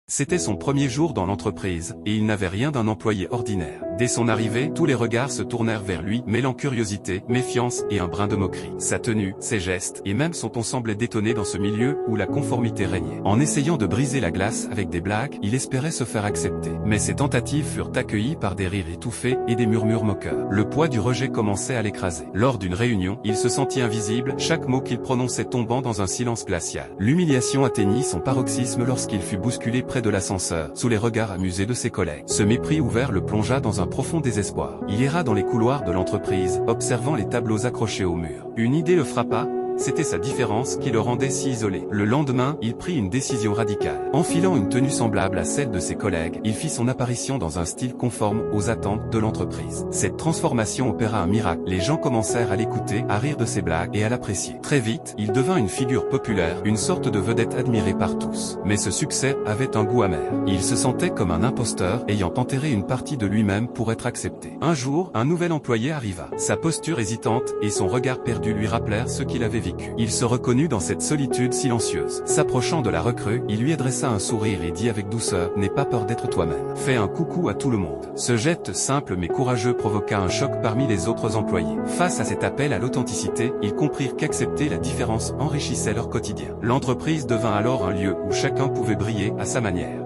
C'était son premier jour dans l'entreprise, et il n'avait rien d'un employé ordinaire. Dès son arrivée, tous les regards se tournèrent vers lui, mêlant curiosité, méfiance et un brin de moquerie. Sa tenue, ses gestes, et même son ton semblaient détonner dans ce milieu où la conformité régnait. En essayant de briser la glace avec des blagues, il espérait se faire accepter. Mais ses tentatives furent accueillies par des rires étouffés et des murmures moqueurs. Le poids du rejet commençait à l'écraser. Lors d'une réunion, il se sentit invisible, chaque mot qu'il prononçait tombant dans un silence glacial. L'humiliation atteignit son paroxysme lorsqu'il fut bousculé près de l'ascenseur, sous les regards amusés de ses collègues. Ce mépris ouvert le plongea dans un profond désespoir. Il erra dans les couloirs de l'entreprise, observant les tableaux accrochés au mur. Une idée le frappa. C'était sa différence qui le rendait si isolé. Le lendemain, il prit une décision radicale. Enfilant une tenue semblable à celle de ses collègues, il fit son apparition dans un style conforme aux attentes de l'entreprise. Cette transformation opéra un miracle. Les gens commencèrent à l'écouter, à rire de ses blagues et à l'apprécier. Très vite, il devint une figure populaire, une sorte de vedette admirée par tous. Mais ce succès avait un goût amer. Il se sentait comme un imposteur, ayant enterré une partie de lui-même pour être accepté. Un jour, un nouvel employé arriva. Sa posture hésitante et son regard perdu lui rappelèrent ce qu'il avait vécu. Il se reconnut dans cette solitude silencieuse. S'approchant de la recrue, il lui adressa un sourire et dit avec douceur « N'aie pas peur d'être toi-même. Fais un coucou à tout le monde. » Ce geste simple mais courageux provoqua un choc parmi les autres employés. Face à cet appel à l'authenticité, ils comprirent qu'accepter la différence enrichissait leur quotidien. L'entreprise devint alors un lieu où chacun pouvait briller à sa manière.